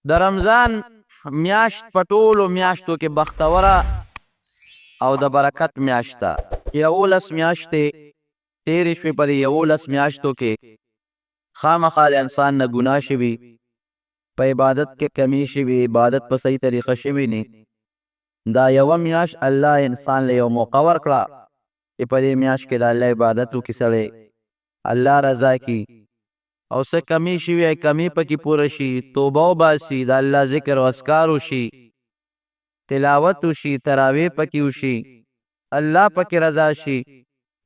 د رمضان میاشت په ټولو میاشتو کې بختوره او د برکت میاشت ده. 11 میاشتې تېرې شوې. په دې 11 میاشتو کې خامخا د انسان نه ګناه شوي، په عبادت کې کمی شوي، عبادت په صحیح طریقه شوي نه. دا یوه میاشت الله انسان له یو موقع ورکړه چې په دې میاشت کې د الله عبادت وکړي سړی، الله رضا کي، او څه کمی شوي کمی پکې پوره شي، توبه وباسي، د الله ذکر او اذکار وشي، تلاوت وشي، تراویح پکې وشي، الله پکې رضا شي.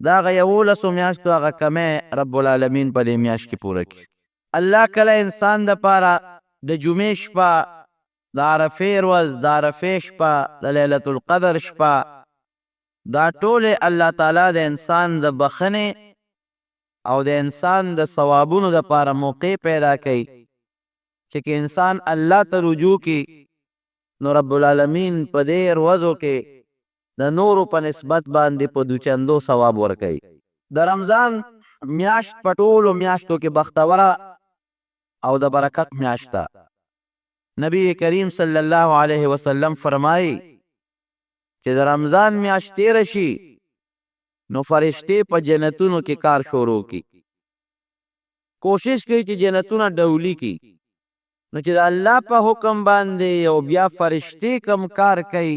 دا هغه 11 میاشتو هغه کمی رب العالمین په دې میاشت کې پوره کړي. الله کله انسان دپاره د جمعې شپه، د عرفې ورځ، د عرفې شپه، د لیلة القدر شپه، دا ټولې الله تعالی د انسان د بخنې او د انسان د ثوابونو دپاره موقع پیدا کوي چې که انسان الله ته رجوع کړي نو رب العالمین په دې ورځو کې د نورو په نسبت باندې په دوچندو ثواب ورکوي. د رمضان میاشت په ټولو میاشتو کې بختوره او د برکت میاشت ده. نبی کریم صلی الله علیه وسلم فرمایي چې د رمضان میاشت تېره شي نو فرشتې په جنتونو کې کار شروع کی، کوشش کوي چې جنتونه ډولی کی، نو چې د الله په حکم باندې او بیا فرشتې کم کار کوي،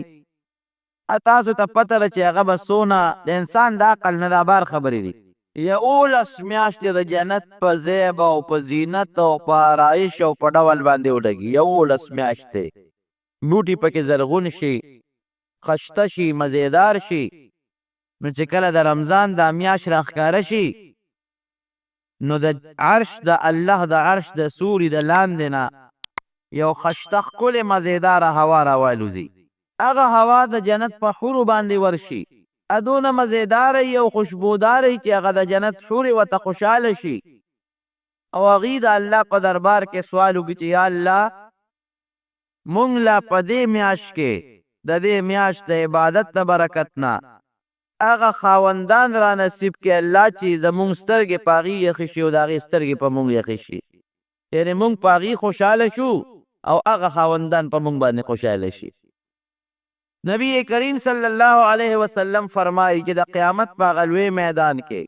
تاسو ته پته ده چې هغه به څونه د انسان د عقل نه دا بار خبرې دي. 11 میاشتې د جنت په زیب او په زینت او په آرایش او په ډول باندې وډګي. 11 میاشتې بوټي پکې زرغون شي، خشته شي، مزیدار شي. نو چې کله د رمضان دا میاشت راښکاره شي نو د عرش د الله د عرش د سوري د لاندې نه یو خشته ښکلې مزیداره هوا راوالوځي. هغه هوا د جنت په حورو باندې ورشي، دونه مزیداره یي او خوشبوداره یي چې هغه د جنت حورې ورته خوشحاله شي او هغوی د الله په دربار کې سوال وکړي چې یا الله مونږ له په دې میاشت کې د دې میاشت د عبادت د برکت نه هغه خاوندان را نصیب کې الله چې زمونږ سترګې په هغې یخې شي او د هغې سترګې په مونږ یخې شي، یعنې مونږ په هغې خوشحاله شو او هغه خاوندان په مونږ باندې خوشحاله شي. نبی کریم صلی الله علیه وسلم فرمایي چې د قیامت په هغه لوی میدان کې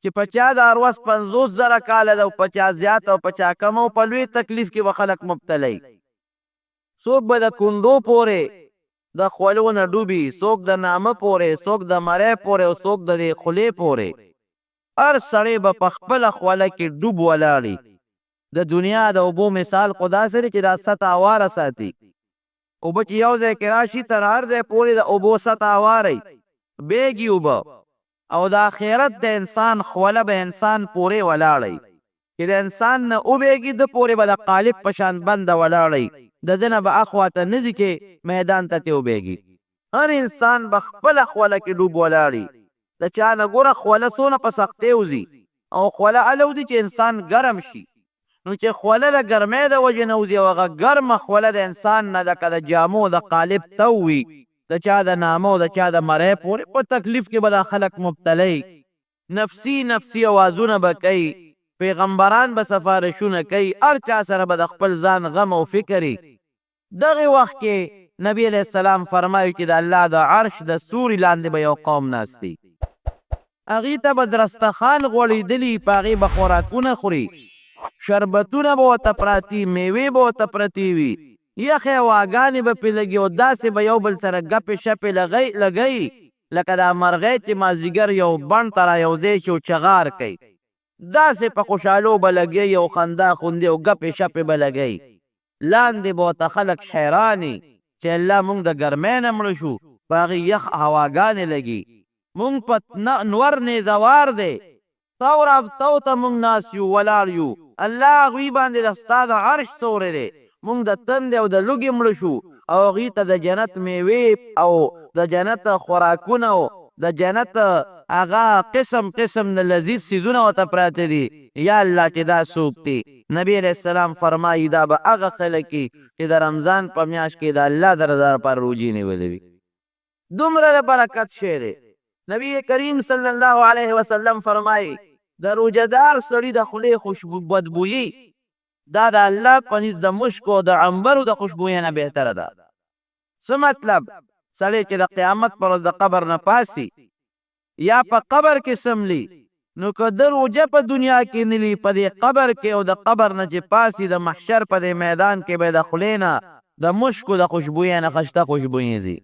چې په چا د هر ورځ 50,000 کاله ده او په چا زیات او په چا کم او په لوی تکلیف کې به خلک مبتلی. څوک به د کندو پورې د خولو نه ډوبي، څوک د نامه پورې، څوک د مرۍ پورې او څوک د دې خولې پورې. هر سړی به په خپله خوله کې ډوب ولاړي. د دنیا د اوبو مثال خو داسې دی چې دا سطح هواره ساتي. اوبه چې یو ځای کې راشي تر هر ځای پورې د اوبو سطح هواری بیږي اوبه، او د آخرت د انسان خوله به انسان پورې ولاړی چې د انسان نه وبیږي د پورې به د قالب په شان بنده ولاړی، د ده نه به اخوا ته نه ځي چې میدان ته ترې وبیږي. هر انسان به خپله خوله کې ډوب ولاړي. د چا نه ګوره خوله څونه په سختۍ وځي او خوله هله وځي چې انسان ګرم شي. نو چې خوله د ګرمۍ د وجې نه وځي او هغه ګرمه خوله د انسان نه لکه د جامو د قالب تو وي، د چا د نامه او د چا د مرۍ پورې په تکلیف کې به دا خلک مبتلی. نفسي نفسي اوازونه به کوي، پیغمبران به سفارشونه کوي، هر چا سره به د خپل ځان غم او فکري. دغې وخت کې نبی علیه السلام فرمایي چې د الله د عرش د سوري لاندې به یو قوم ناست دي، هغې ته به درستخان غوړېدلي، په هغې به خوراکونه خوري، شربتونه به ورته پراتي، میوې به ورته پرتې وي، یخې هواګانې به پرې لګي او داسې به یو بل سره ګپې شپې لګوي لکه دا مرغۍ چې مازدیګر یو بڼ ته را یو ځای شي او چغار کوي، داسې په خوشحالو به لګوي او خندا خوندې او ګپې شپې به لګوي. لاندې به ورته خلک حیراني چې الله مونږ د ګرمۍ نه مړه شو، په هغې یخ هواګانې لګي، مونږ په نور نیزوار دی تو رافتو ته مونږ ناست یو ولاړ یو، الله هغوی باندې د ستا د عرش سوری دی، مونږ د تندې او د لوږې مړه شو او هغوی ته د جنت میوې او د جنت خوراکونه او د جنت هغه قسم قسم د لذیذ څیزونه ورته پراته دي. یا الله چې دا څوک دی؟ نبی علیه السلام فرمایي دا به هغه خلک چې د رمضان په میاشت کې د الله د رضا لپاره روجې نیولې وي. دومره د برکت شی دی. نبی کریم صلی الله علیه وسلم فرمایي د روژهدار سړي د خولې بدبویي دا د الله په نزد د مشکو او د عنبرو د خوشبویۍ نه بهتره ده. څه مطلب؟ سړی چې د قیامت پر ورځ د قبر نه پاسي یا په قبر کې سملی، نو که د روجه په دنیا کې نلی، په دې قبر کې او د قبر نه چې پاسي د محشر په دې میدان کې به د خولې نه د مشکو د خوشبویۍ نه ښایسته خوشبویې ځي.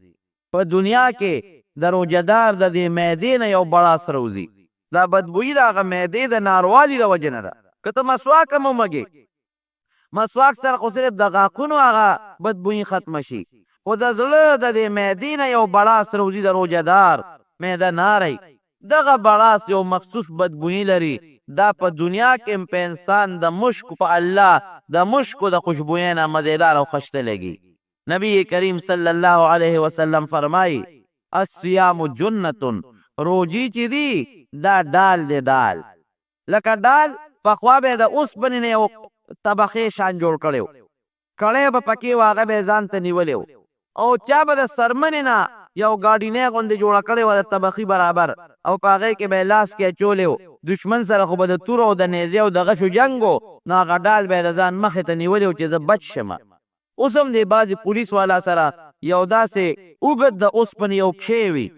په دنیا کې د روجهدار د دې معدې نه یو بړاس روځي. دا بدبویي د هغه معدې د ناروالي د وجې نه ده. که ته مسواک هم ومږې، مسواک سره خو صرف د غاښونو هغه بدبویي ختمه شي، خو د زړه د دې معدې نه یو بړاس روځي د روجهدار معده ناری. دغه بړاس یو مخصوص بدبویي لري. دا په دنیا کې هم په انسان د مشکو په الله د مشکو د خوشبویۍ نه مزیدار او خشته لګي. نبی کریم صلی الله علیه وسلم فرمایي الصیام جنتون، روجی چې دی دا ډال دی. ډال لکه ډال پخوا به د اوسپنې نه یو طبقې شان جوړ کړی و، کړی به پکې و، هغه به یې ځان ته نیولی و، او چا به د څرمنې نه یو ګاډینۍ غوندې جوړه کړې وه د طبقې برابر، او په هغې کې به یې لاس کې اچولی و. دشمن سره خو به د تورو او د نیزې او د غشو جنګ و، نو هغه ډال به یې د ځان مخې ته نیولی و چې زه بچ شمه. اوس هم دی بعضې پولیس والا سره یو داسې اوږد د اوسپنې یو پښې وي،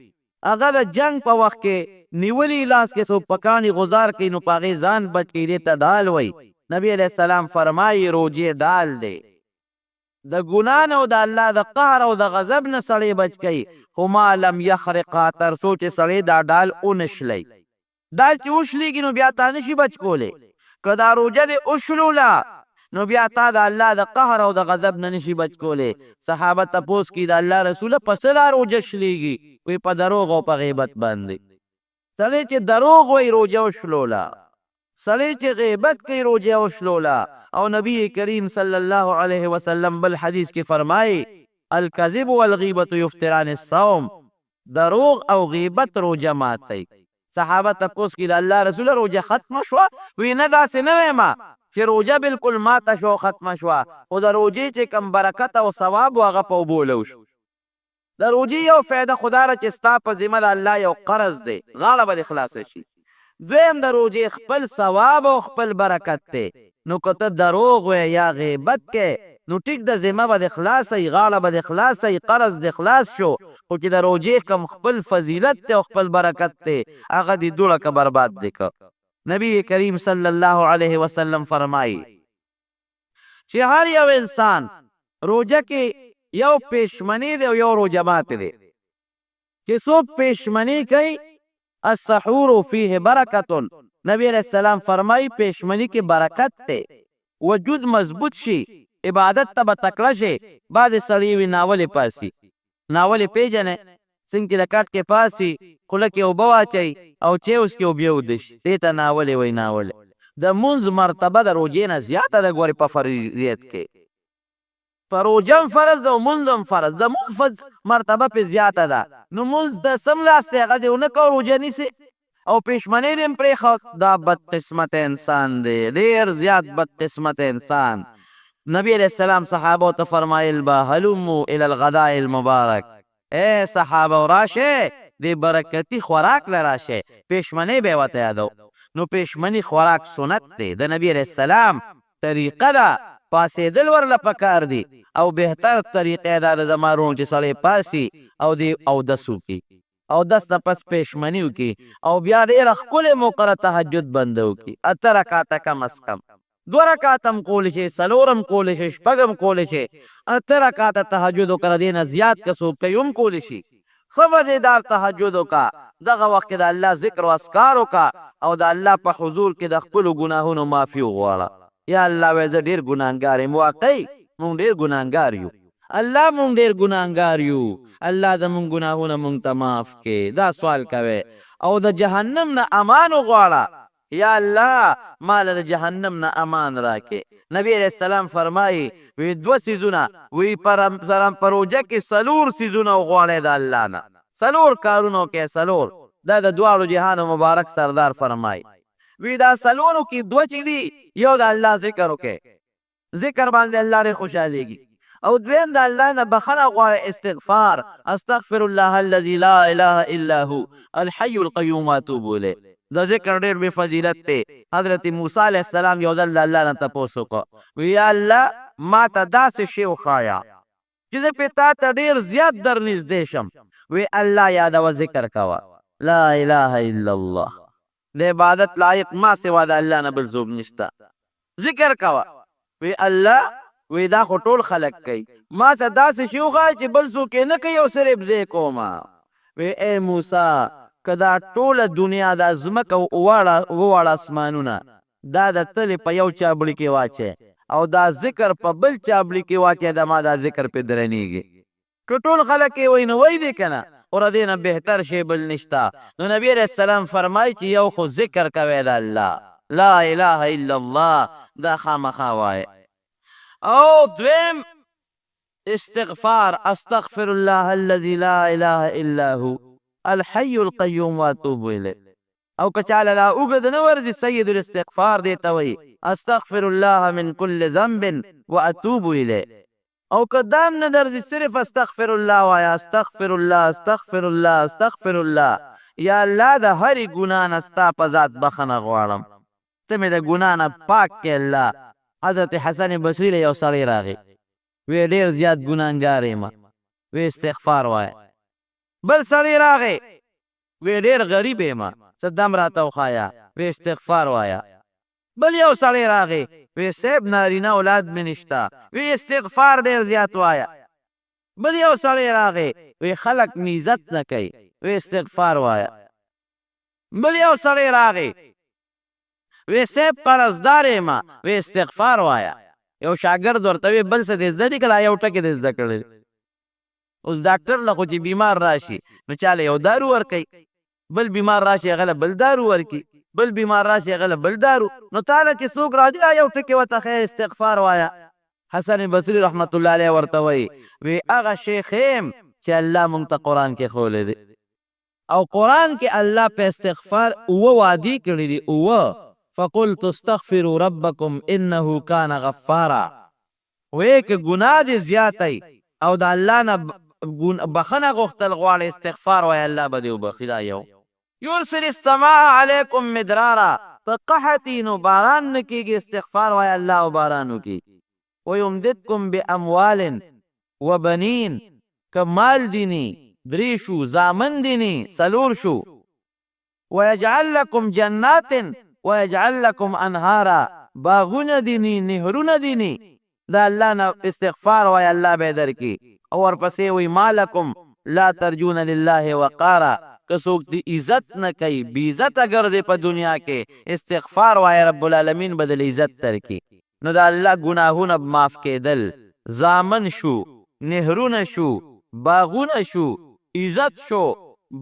هغه د جنګ په وخت کې نیولي لاس کې څوک پکاڼي غزار کوي، نو په هغې ځان بچ کوي، دې ته ډال وایي. نبی علیه السلام فرمایي روجې ډال دی. د ګناه نه او د الله د قهر او د غضب نه سړی بچ کوي، خو ما لم یخرقا، تر څو چې سړی دا ډال ونشلی. ډال چې وشلیږي نو بیا تا نشي بچ کولی. که دا روجه دې وشلوله نو بیا تا د الله د قهر او د غضب نه نشي بچ کولی. صحابه تپوس کوي د الله رسوله په څه دا روجه شلیږي؟ وایي په دروغ او په غیبت باندې. سړی چې دروغ وایي روجه وشلوله، سړی چې غیبت کوي روجه وشلوله. او نبی کریم صلی الله علیه وسلم بل حدیث کې فرمایي الکذب والغیبت یفطران الصوم، دروغ او غیبت روجه ماتوي. صحابه تپوس کوي د الله رسوله روجه ختمه شوه؟ وایي نه داسې نه وایم چې روجه بالکل ماته شوه او ختمه شوه، خو د روجې چې کم برکت او ثواب و هغه په اوبو لو شو. د روجې یو فایده خو دا ده چې ستا په ذمه د الله یو قرض دی، غاړه به دې خلاصه شي. دویم د روجې خپل ثواب او خپل برکت دی. نو که ته دروغ وایې یا غیبت کې، نو ټیک د ذمه به دې خلاصوي، غاړه به دې خلاصوي، قرض دې خلاص شو، خو چې د روجې کم خپل فضیلت دی او خپل برکت دی، هغه دې دوړه که برباد دی که. نبی کریم صلی الله علیه وسلم فرمایي چې هر یو انسان روجه کې یو پېشمني دی او یو روجه ماتې دی. چې څوک پېشمني کوي السحور فیه برکتون، نبی علیہ السلام فرمایي پېشمني کې برکت دی، وجود مضبوط شي، عبادت ته به تکړه شي. بعضې سړي وي ناولې پاسي، ناولې پېژنئ څنګه چې د کټ کې پاسي، خوله کې اوبه واچوي او چیوس کې اوبه وده شي، دې ته ناولې وایي. ناولې د مونځ مرتبه د روجې نه زیاته ده ګورې په فرضیت کې. په روجه هم فرض ده او مونځ هم فرض ده، مونځ مرتبه پې زیاته ده. نو مونځ د سملاس دی هغه دې ونه کوه روجه نیسې، او پېشمنۍ دې هم پرېښه. دا بدقسمته انسان دی، ډېر زیات بدقسمته انسان. نبی علیہ السلام صحابو ته فرمایل به هلمو الی الغداء المبارک، اے صحابه راشه دې برکتي خوراک له راشه. پېشمنۍ به یې ورته یادو. نو پېشمني خوراک سنت دی، د نبی علیہ السلام طریقه ده. پاسېدل ورله پکار دي، او بهتر طریقه دا د زما روڼ چې سړی پاسي او دې اودس وکړي، اودس نه پس پېشمني وکړي، او بیا ډېره ښکلې موقره تهجد بنده وکړي. 8 رکاته کم از کم، 2 رکاته هم کولی شي، 4 هم کولی شي، 6 هم کولی شي. 8 رکاته تهجد وکړه، دې نه زیات که څوک کوي هم کولی شي. ښه مزېدار تهجد وکړه، دغه وخت کې د الله ذکر او اذکار وکړه، او د الله په حضور کې د خپلو ګناهونو معافي وغواړه. یا الله وایي زه ډېر ګناهګار یم. واقعي مونږ ډېر ګناهګار یو، الله مونږ ډېر ګناهګار یو. الله زمونږ ګناهونه مونږ ته معاف کړي. دا سوال کوئ او د جهنم نه امان وغواړه. یا الله ما له د جهنم نه امان راکړې. نبی علیہ السلام فرمایي وی 2 څیزونه، وی په روجه کې 4 څیزونه وغواړئ د الله نه، 4 کارونه وکړئ، 4. دا د دواړو جهانو مبارک سردار فرمایي. وی دا 4 کې 2 چې دي، یو د الله ذکر وکړئ، ذکر باندې الله ډېر خوشحالېږي. او دویم د الله نه بخښنه غواړئ، استغفار، استغفر الله الذي لا اله الا هو الحي القيوم واتوب الیه. د ذکر ډېر بې فضیلت دی. حضرت موسی علیه السلام یو ځل د الله نه تپوس وکړه، وی یا الله ما ته داسې شی وښایه چې زه پې تا ته ډېر زیات در نږدې شم. وی الله یادوه، ذکر کوه لا اله الا الله، د عبادت لایق ما سوا د الله نه بل څوک نشته، ذکر کوه. وی الله وی دا خو ټول خلق کوي، ما ته داسې شی وښایه چې بل څوک یې نه کوي او صرف زه یې کومه. وی ای موسی که دا ټوله دنیا دا ځمکه وواړه اسمانونه دا د تلې په یو چابړي کې واچئ او دا ذکر په بل چابړي کې واچئ، د ما دا ذکر پې درنیږي. که ټول خلک یې وایي نو وایي دی که نه، او د دې نه بهتر شی بل نشته. نو نبي علیه السلام فرمایي چې یو خو ذکر کوی د الله، لا اله الا الله، دا خامخا وایي. او دویم استغفار، استغفر الله الذي لا اله الا هو الحي القيوم واتوب الیه. او که چاله دا اوږد نه ورځي سید الاستغفار دې ته وایي استغفر الله من كل ذنب واتوب الیه. او که دام نه درځي صرف استغفر الله وایه، استغفر الله استغفر الله استغفر الله، یا الله د هرې ګناه نه ستا په ذات بخښنه غواړم، ته مې د ګناه نه پاک کړې الله. حضرت حسن بصري له یو سړی راغی، وی ډېر زیات ګناهګار یم، وی استغفار وایه. بل سړی راغی، وی ډېر غریب یم، څه دم راته وښایه، وی استغفار وایه. بل یو سړی راغی، وی صاحب نارینه اولاد مې نشته، وی استغفار ډېر زیات وایه. بل یو سړی راغی، وی خلک مې عزت نه کوي، وی استغفار وایه. بل یو سړی راغی، وی صاحب قرضدار یم، وی استغفار وایه. یو شاګرد ورته وی بل څه دې زده دي که لا یو ټکي دې زده کړی؟ اوس ډاکټر له خو چې بیمار راشي نو چاله یو دارو ورکوي، بل بیمار راشي هغه له بل دارو ورکي، بل بیمار راشي هغه له بل دارو. نو تاله چې څوک راځي یو ټکي ورته ښیه استغفار وایه. حسن بصري رحمت الله علیه ورته وایي وی هغه شی ښیم چې الله مونږ ته قرآن کې ښولی دی، او قرآن کې الله په استغفار اوه وعدې کړي دي، اوه. فقلت استغفروا ربکم انه کان غفارا. وی که ګناه دې زیاتی او د الله نه بخښنه غوښتل غواړې استغفار وایه، الله به دې وبخي. دا یو. یرسل السماء علیکم مدرارا، په قحطي نو باران نه کېږي، استغفار وایه الله او باران وکړي. ویمددکم باموال وبنین، که مال دینی درې شو، زامن دینی څلور شو. ویجعل لکم جنات ویجعل لکم انهارا، باغونه دینی نهرونه دینی، دا الله نه استغفار وایه الله به یې درکړي. او ورپسې وی مالکم لا ترجون لله وقارا، که څوک د عزت نه کوي بې عزته ګرځې په دنیا کې، استغفار وایه رب العالمین به د عزت درکړي. نو د الله ګناهونه معاف کېدل، زامن شو، نهرونه شو، باغونه شو، عزت شو،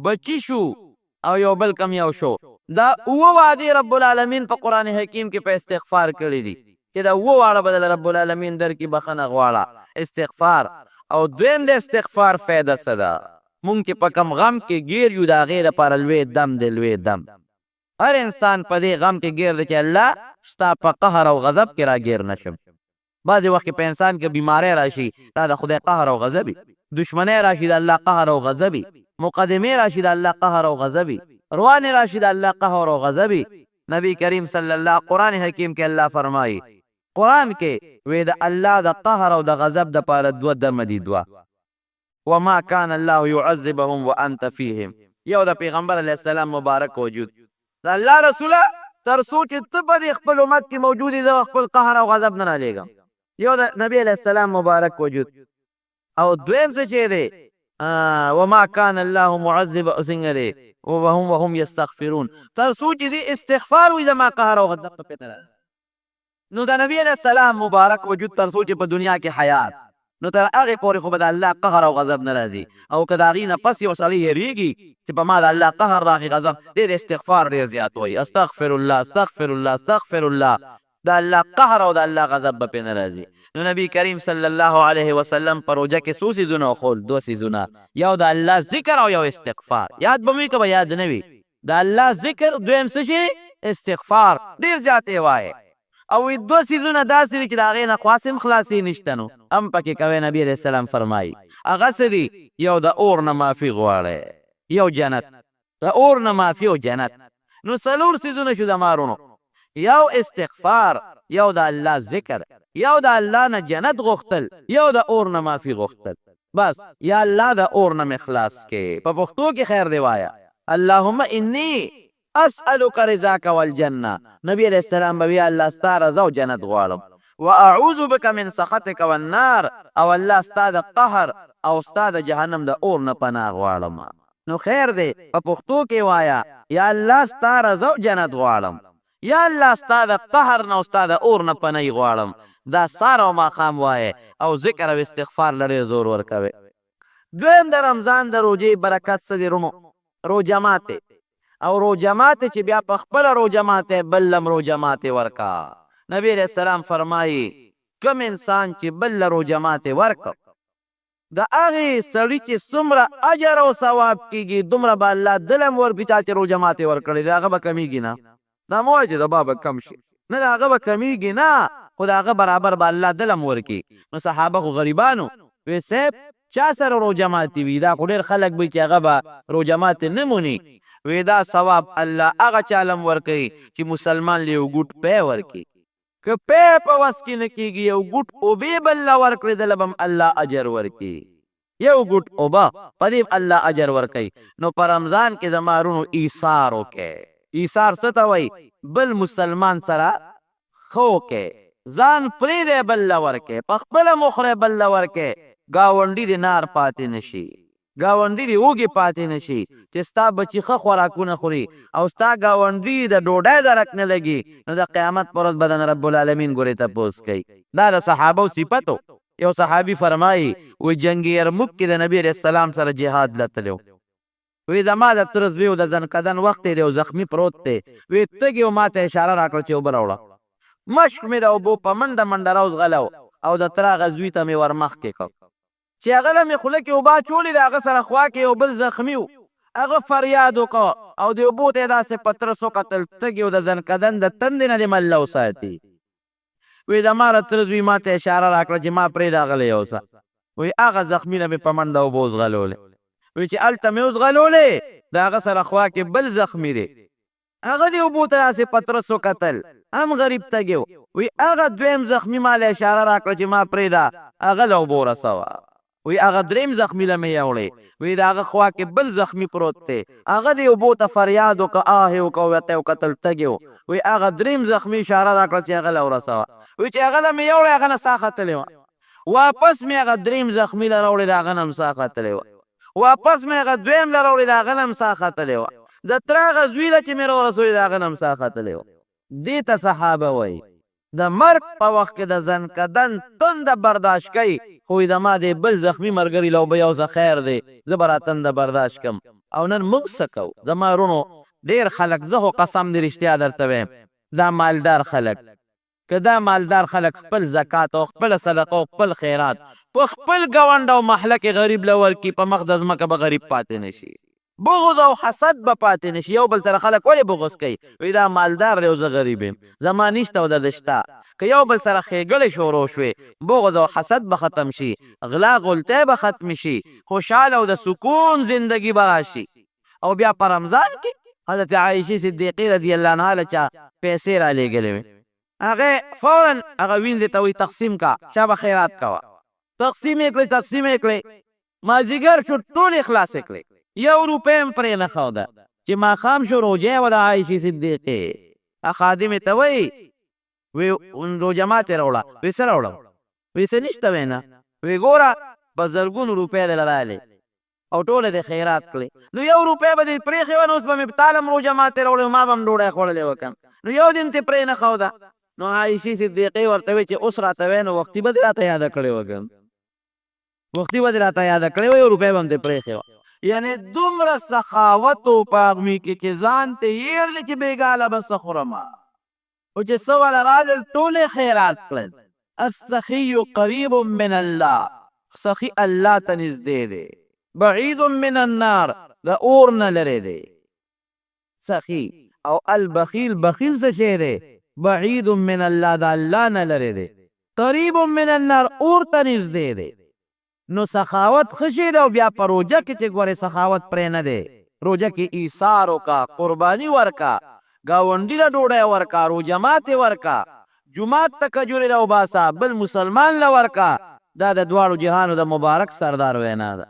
بچی شو، او یو بل کم یو شو. دا اوه وعدې رب العالمین په قرآن حکیم کې په استغفار کړي دي چې دا اوه واړه به د رب العالمین درکړي، بخښنه غواړه استغفار. او دویم د استغفار فایده څه ده؟ مونږ چې په کم غم کې ګیر یو د هغې دپاره لوی دم دی، لوی دم. هر انسان په دې غم کې ګیر دی چې الله ستا په قهر او غضب کې را ګیر نشم. بعضې وخت کې په انسان کې بیماری راشي، دا د خدای قهر او غضبي. دشمنی راشي، د الله قهر او غضبي. مقدمې راشي، د الله قهر او غضبي. روانې راشي، د الله قهر او غضبي. نبی کریم صلی الله قرآن حکیم کې الله فرمایي، قرآن کې وی د الله د قهر او د غضب دپاره دوه دمه دي، دوه. وما کان الله يعذبهم وانت فیهم، یو د پیغمبر علیه السلام مبارک وجود، د الله رسوله تر څو چې ته په دې خپل امت کې موجود یې زه خپل قهر او غضب نه رالیږم، یو د نبی علیه السلام مبارک وجود. او دویم څه چې دی وما کان الله معذب څنګه دی وهم یستغفرون، تر څو چې دې استغفار وي زما قهر او غضب په نه. نو د نبی علیه السلام مبارک وجود تر څو چې په دنیا کې حیات، نو تر هغې پورې خو به د الله قهر او غضب نه راځي. او که د هغې نه پس یو سړی هېرېږي چې په ما د الله قهر راغی غضب، ډېر استغفار ډېر زیات وایي استغفر الله استغفر الله استغفر الله، د الله قهر او د الله غضب به پرې نه راځي. نو نبی کریم صلی الله علیه وسلم په روژه کې څو څیزونه وښول؟ دوه څیزونه، یو د الله ذکر او یو استغفار. یاد به وي که به یاد نه وي؟ د الله ذکر، دویم څه شي؟ استغفار. ډېر زیات یې وایي. او دوه څیزونه داسې وي چې د هغې نه خاصم خلاصې نشته، نو هم پکې کوی. نبي علیه السلام فرمایي هغه څه دي؟ یو د اور نه معافي غواړئ، یو جنت، د اور نه معافي او جنت. نو څلور څیزونه شو د مارونو، یو استغفار، یو د الله ذکر، یو د الله نه جنت غوښتل، یو د اور نه معافي غوښتل. بس یا الله د اور نه مې خلاص کې. په پښتو کې خیر دی وایا اللهم انی اسألک رضاک والجنه. نبی علیہ السلام به یا الله ستا رضا او جنت غواړم. واعوذ بک من سخطک والنار، او الله ستا د قهر او ستا د جهنم د اور نه پناه غواړم. نو خیر دی په پښتو کې وایا یا الله ستا رضا او جنت غواړم، یا الله ستا د قهر نه او ستا د اور نه پناه غواړم. دا سهار او ماښام وایه او ذکر او استغفار لري زور ورکوي. دویم د رمضان د روجې برکت څه دی رونو؟ روجه ماتې. او روجه ماتې چې بیا په خپله روجه ماتې بل لم روجه ماتې ورکا. نبی علیہ السلام فرمایي کوم انسان چې بل له روجه ماتې ورکړ د هغې سړي چې څومره اجر او ثواب کېږي دومره به الله دلم ورکړي چا چې روجه ماتې ورکړې د هغه به کمیږي نه. دا مه وایه چې د با به کم شي، نه د هغه به کمیږي نه، خو د هغه برابر به الله دلم ورکړي. نو صحابه خو غریبانو وی صاحب چا سره روجه ماتې وي؟ دا خو ډېر خلک وي چې هغه به روجه ماتې نه موني. وی دا ثواب الله هغه چالم ورکوي چې مسلمان له یو ګوټ پی ورکړي. که پی په وس کې نه کېږي یو ګوټ اوبې به الله ورکړي دله به الله اجر ورکړي. یو ګوټ اوبه په دې الله اجر ورکوي. نو په رمضان کې زما رونو ایثار وکړئ. ایثار څه ته وایي؟ بل مسلمان سره ښه وکړئ، ځان پرېږدی بل له ورکړئ، په خپله مخوری بل له ورکړئ. ګاونډي دې نار پاتې نه شي، ګاونډي دې وږې پاتې نه شي چې ستا بچي ښه خوراکونه خوري او ستا ګاونډي د ډوډۍ درک نه لګي. نو د قیامت پر ورځ به د رب العالمین ګورې تپوس کوي. دا د صحابو صفتو. یو صحابي فرمایي وی جنګ یرموک کې د نبي علیه السلام سره جهاد له تللی وی زما د تره زوی و د ځنکدن وخت دی او زخمي پروت دی. وی تږي و ما ته اشاره راکړه چې اوبه راوړه. مشک مې د اوبو په منډه منډه راوځغلی او د تره هغه زوی ته مې ور مخکې کړ چې هغه له مې خوله کې اوبه اچولې د هغه سره خوا کې یو بل زخمي و. هغه فریاد وکړه او د اوبو ته یې داسې په ترس وکتل تږي و د ځنکدن د تندې نه دې مله وساتي. وی د ما د تره زوی ما ته اشاره راکړه چې ما پرېږده هغه یو څه. وی هغه زخمي نه مې په منډه اوبه وځغلولې. وی چې هلته مې وځغلولې د هغه سره خوا کې بل زخمي دی، هغه دې اوبو ته داسې په ترس وکتل، هم غریب تږي و. وی هغه دویم زخمي ما له اشاره راکړه چې ما پرېږده هغه له اوبو رسوه. وی هغه دریم زخمي له مې یوړې. وی د هغه خوا کې بل زخمي پروت دی، هغه دې اوبو ته فریاد وکړه آه یې وکړه ورته یې وکتل تږي و. وی هغه دریم زخمي اشاره راکړه چې هغه له ورسوه. وی چې هغه له مې یوړې هغه نه ساه ختلې وه. واپس مې هغه دریم زخمي له راوړې د هغه نه هم ساه ختلې وه. واپس مې هغه دویم له راوړې د هغه نه هم ساه ختلې وه. د تره هغه زوی له چې مې راورسوي د هغه نه هم ساه ختلې وه. دې ته صحابه وایي د مرګ په وخت کې د ځنکدن تنده برداشت کوي، خو د ما دې بل زخمي ملګري له اوبه یو څه خیر دی زه به را تنده برداشت کم. او نن موږ څه کوو؟ زما رونو ډېر خلک زه خو قسم دې رښتیا درته وایم دا مالدار خلک که دا مالدار خلک خپل زکات او خپله صدقه او خپل خیرات په خپل ګاونډ او محله کې غریب له ورکړي په مخ د ځمکه به غریب پاتې نه شي، بغض او حسد به پاتې نه شي. یو بل سره خلک ولې بغض کوي؟ وایي دا مالدار دی او زه غریب یم، زما نشته او ده شته. که یو بل سره ښېګړې شروع شوې بغض او حسد به ختم شي، غلا غلطۍ به ختم شي، خوشحاله او د سکون زندگی به راشي. او بیا په رمضان کې حضرت عایشې صدیقې رضی الله عنها له چا پیسې رالیږلې وې، هغې فورا هغه وینځې ته وایي تقسیم کا شا به خیرات کوه. تقسیم یې کړې تقسیم یې کړې مازدیګر شو ټولې خلاصې کړې، یو روپۍ هم پرې نه ښوده. چې ماښام شو روژه وه د عایشې صدیقې. خادمې ته وایي وی روژه ماتې راوړه. وی څه راوړم؟ وی څه نشته وی نه. وی ګوره په زرګونو روپۍ دله رالې او ټوله دې خیرات کړې. نو یو روپۍ به دې پرېښې وه نو اوس به مې تا له هم روژه ماتې راوړې ما به هم ډوډۍ خوړلې وه که نو یو دې هم ترې پرې نه ښوده. نو عایشې صدیقې ورته وی چې اوس راته وی نو وختي به دې راته یاده کړې وه که وختي به دې راته یاده کړې وه یو روپۍ به هم ترې پرېښې وه. یعنې دومره سخاوت و په هغوی کې چې ځان ته هېر دی چې بېګاله به څه خورمه او چې څه والا رالل ټولې خیرات کړل. السخي قریب من الله، سخي الله ته نږدې دی، بعید من النار د اور نه لرې دی سخي. او البخیل بخیل څه شی دی؟ بعید من الله د الله نه لرې دی، قریب من النار اور ته نږدې دی. نو سخاوت ښه شی دی او بیا په روژه کې چې ګورې سخاوت پرې نه دی. روژه کې ایثار وکړه، قرباني ورکړه، ګاونډي له ډوډۍ ورکا، روجمات یې ورکا، جومات ته کجورې راوباسه، بل مسلمان له ورکا. دا د دواړو جهانو د مبارک سردار وینا ده.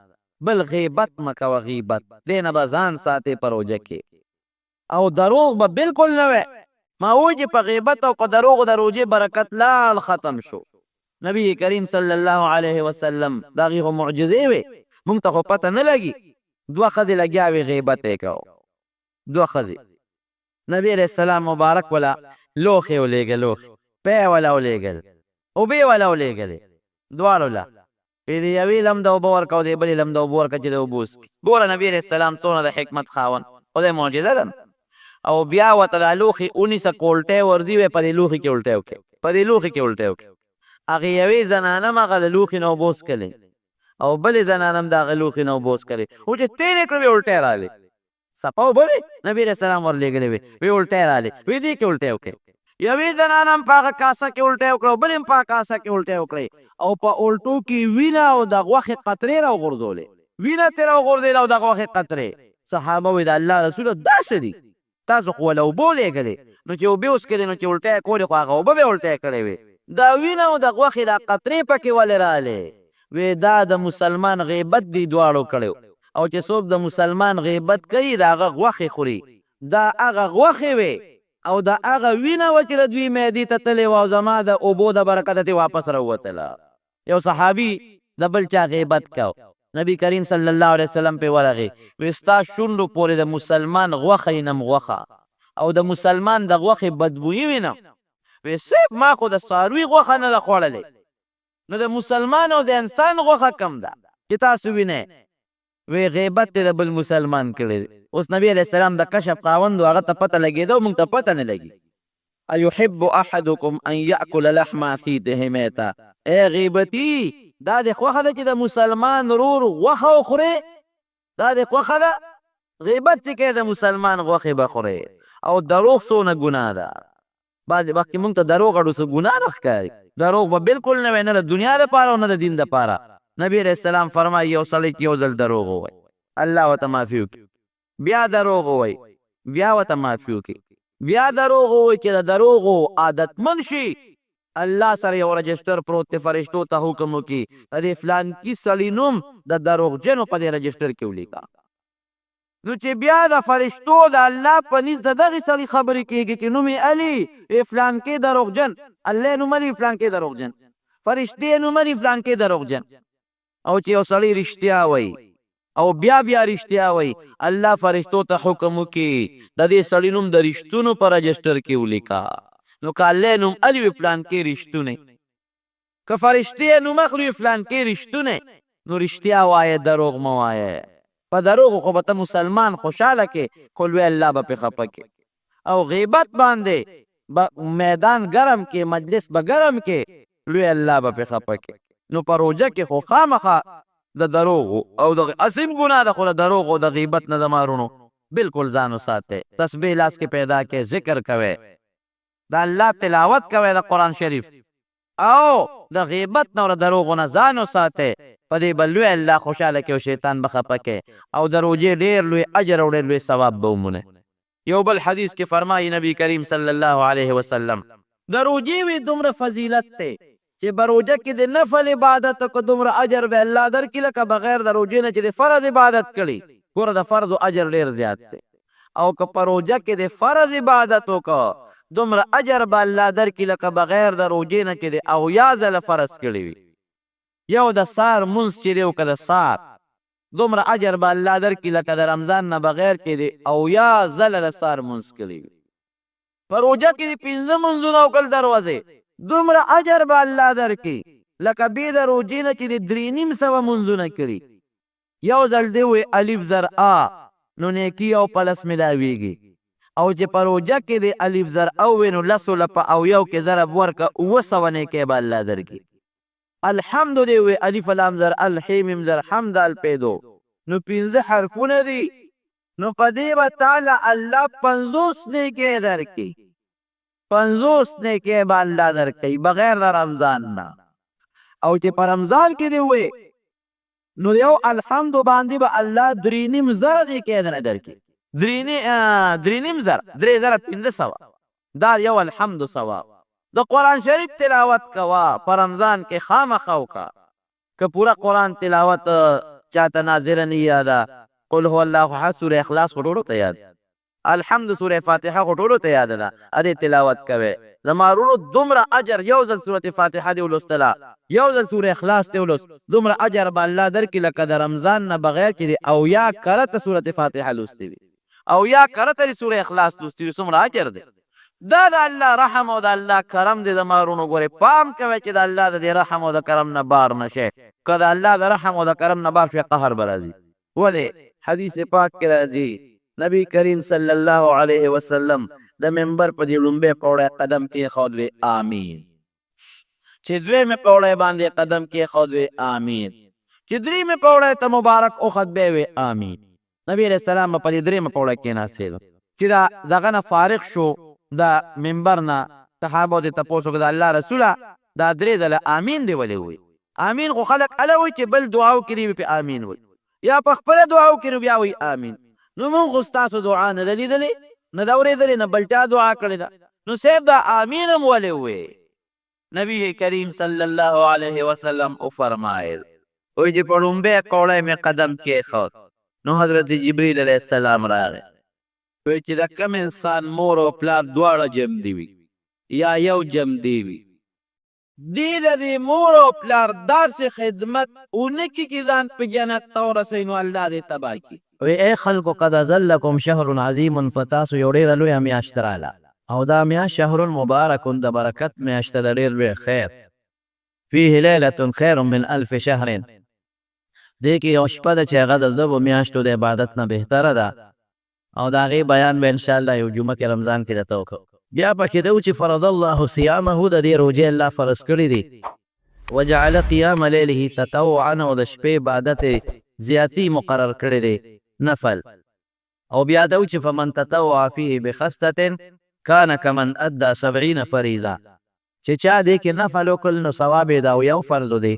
بل غیبت مه کوه، غیبت دې نه به ځان ساتې په روژه کې. او دروغ به بالکل نه وی. ما وایي چې په غیبت او په دروغو د روژې برکت لاړ ختم شو. نبی کریم صلی الله علیه وسلم د هغې خو معجزې وې، موږ ته خو پته نه لګي. دوه ښځې لګیا وې غیبت یې کو، دوه ښځې. نبی علیه السلام مبارک وله لوښې ولېږه، لوښې پی وله ولېږل، اوبې وله ولېږلې دواړو له. د یوې لم د اوبه ورکه او د بلې لم د اوبه ورکه چې د اوبه وڅکي. ګوره نبي علیه السلام څونه د حکمت خاوند، خدای معجزه ده. او بیا ورته دا لوښي ونیسه، کولټی ورځي وی په دې لوښي کې الټی وکړې، په دې لوښي کې الټی وکړې. هغې یوې زنانه هم هغه د لوښي نه اوبه وڅکلې او بلې زنانه هم د هغه لوښي نه اوبه وڅکلې. و چې تېرې کړې وې الټی رالې، صفا اوبه وې نبي علیه السلام ورلېږلې وې، وی الټی رالې، وی دې کې الټی وکړې. یوې زنانه هم په هغه کاسه کې الټی وکړه او بلې هم په هغه کاسه کې الټی وکړې او په الټو کې وینه او د غوښې قطرې راوغورځولې، وینه ترې راوغورځېده او د غوښې قطرې. صحابه وې د الله رسوله دا څه دي؟ تاسو خو له اوبو لېږلې، نو چې اوبې وڅکلې نو چې الټی یې کولې خو هغه اوبه به یې الټی کړې وې. دا وینه او د غوښې دا قطرې پکې ولې رالې؟ وې دا د مسلمان غیبت دی دواړو کړی، او چې څوک د مسلمان غیبت کوي د هغه غوښې خوري. دا هغه غوښې وې او دا هغه وینه وه چې د دوی معدې ته تلې وه او زما د اوبو د برکته ترې واپس راووتله. یو صحابي د بل چا غیبت کو، نبی کریم صلی الله علیه وسلم پې ورغې، وی ستا شونډو پورې د مسلمان غوښه وینم، غوښه او د مسلمان د غوښې بدبویي وینم. وی صیب ما خو د څاروي غوښه نه ده خوړلې، نو د مسلمان او د انسان غوښه کم ده چې تاسو وینئ؟ وی غیبت دې د بل مسلمان کړی. اوس نبی علیه السلام د کشف خاوند و، هغه ته پته لګېده، موږ ته پته نه لګي. ایحب احدکم ان یأکل لحم اخیه میتا. ای غیبتي، دا دې خوښه ده چې د مسلمان ورور غوښه وخورې؟ دا دې خوښه ده؟ غیبت چې کوې د مسلمان غوښې به خورې. او دروغ څونه ګناه ده. بعضې وخت کې موږ ته دروغ اړو څه ګناه نه ښکاري. دروغ به بالکل نه وی، نه د دنیا دپاره او نه د دین دپاره. نبی علیه السلام فرمایي یو سړی چې یو ځل دروغ ووایي الله ورته معافي وکړي، بیا دروغ ووایي بیا ورته معافي وکړي، بیا دروغ ووایي چې د دروغو عادتمند شي، الله سره یو رجسټر پروت دی، فرشتو ته حکم وکړي د دې فلانکي سړي نوم د دروغجنو په دې رجسټر کې ولیکه. نو چې بیا د فرشتو د الله په نزد د دغې سړي خبرې کېږي چې نوم یې علي فلانکي دروغجن، الله یې نوم علي فلانکي دروغجن، فرشتې یې نوم علي فلانکي دروغجن. او چې یو سړی رښتیا وایي او بیا رښتیا وایي، الله فرشتو ته حکم وکړي د دې سړي نوم د رښتونو په رجسټر کې ولیکه. نو که الله یې نوم علي وي فلانکي رښتونی، که فرشتې یې نوم اخلي فلانکي رښتونی، نو رښتیا وایه، دروغ مه وایه. په دروغو خو به ته مسلمان خوشحاله کې، خو لوی الله به پې خفه کې. او غیبت باندې به میدان ګرم کې، مجلس به ګرم کې، لوی الله به پې خفه کې. نو په روژه کې خو خامخا د دروغو او د عظیم ګناه ده، خو د دروغو او د غیبت نه د مارونو بالکل ځان وساتئ. تسبیح لاس کې پیدا کړئ، ذکر کوئ، د الله تلاوت کوئ د قرآن شریف، او د غیبت نه او د دروغو نه ځان وساتئ. په دې به لوی الله خوشحاله کړي او شیطان به خفه کړي، او د روژې ډېر لوی اجر او ډېر لوی ثواب به ومونئ. یو بل حدیث کې فرمایي نبی کریم صلی الله علیه وسلم د روژې وی دومره فضیلت دی چې په روژه کې د نفل عبادت کو دومره اجر به الله درکړي لکه بغیر د روژې نه چې د فرض عبادت کړي. ګوره د فرض اجر ډېر زیات دی، او که په روژه کې د فرض عبادت وکړه دومره اجر به الله درکړي لکه بغیر د روژې نه چې د اویا ځله فرض کړي وي. یو د سار مونځ چې دی وکړه د سار، دومره اجر به الله درکړي لکه د رمضان نه بغیر کې د اویا ځله د سار مونځ کړي وي. په روژه کې د 15 مونځونه وکړل دروازې، دومره اجر به الله درکړي لکه بې د روژې نه چې د 3,500 مونځونه کړي. یو ځل دی وی الف زر آ، نو نیکي او پلس ملاویږي. او چې په روژه کې د الف زر او وي نو 10 له په اویو کې ضرب ورکړه 900 نیکۍ به الله درکړي. الحمد دی وی الف لام زر ال ح میم زر حمد ال پیدو، نو 15 حرفونه دي، نو په دې به تعالی الله 50 نیکۍ درکړي، 50 نیکۍ به الله درکړي بغیر د رمضان نه. او چې په رمضان کې دی وی نو یو الحمد باندې به الله 3,500 نیکۍ درکړي، درې نیم زره 3500 دا یو الحمد ثواب. د قرآن شریف تلاوت کوا په رمضان کې خامخا وکړه که پورا قرآن تلاوت چاته نازله نه یاده قل هو الله احد سوره اخلاص خو ټولو ته یاد الحمد سوره فاتحه خو ټولو ته یاد ده ادې تلاوت کوي زما ورونو دومره اجر یو ځل سوره فاتحه دې ولوستله یو ځل سوره اخلاص دې ولوست دومره اجر به الله درکړي لکه د رمضان نه بغیر چې دې او یا کرته سوره فاتحه لوستې وي او یا کرته دې سوره اخلاص لوستې وي څومره اجر دی دا د الله رحم او د الله کرم دی زما ورونو ګورې پام کوئ چې د الله د دې رحم او د کرم نه بار نه شئ که د الله د رحم او د کرم نه بار شئ قهر به راځي ولې حدیث پاک کې راځي نبی کریم صلی الله علیه وسلم د منبر په دې لومبۍ پوړی قدم کېښود وی آمین چې دویمې پوړی باندې قدم کېښود وی آمین چې دریمې پوړی ته مبارک اوخت بیا وی آمین نبی علیه السلام به په دې دریمه پوړی کېناستېدو چې دغه نه فارغ شو د منبر نه صحابو دې تپوس وکړه د الله رسوله دا درې ځله آمین دې ولې ووایي آمین خو خلک اله وایي چې بل دعا وکړي پې آمین وایي یا په خپله دعا وکړي بیا وایي آمین نو مونږ خو ستاسو دعا نه ده لیدلې نه ده اورېدلې نه بل چا دعا کړې ده نو صرف دا آمین هم ولې ووایي نبی کریم صلی الله علیه وسلم وفرمایل وایي چې په لومبۍ کوړی مې قدم کېښود نو حضرت جبریل علیه السلام راغی وایي چې د کم انسان مور او پلار دواړه جم دي وي یا یو جم دی وي دی د دې مور او پلار داسې خدمت ونه کړي چې ځان په جنت ته ورسوي نو الله دې تباه کړي وی ای خلکو قد اذلکم شهر عظیم په تاسو یو ډېره لویه میاشت راله او دا میاشت شهر مبارک د برکت میاشته د ډېر لوی خیر فیه لیلة خیر من الف شهر دې کې یو شپه ده چې هغه د زبو میاشتو د عبادت نه بهتره ده او د هغې بیان به انشاءالله یو جمعه کې رمضان کې درته وکړو بیا پکې ده چې فرض الله صیامه د دې روژې الله فرض کړي دي وجعل قیام لیله تطوعا او د شپې عبادت زیاتی مقرر کړی دی نفل او بیا ده چې فمن تطوع فیه بخصلة کان کمن ادى 70 فریضه چې چا دې کې نفل وکړل نو ثواب یې دا یو فرض دی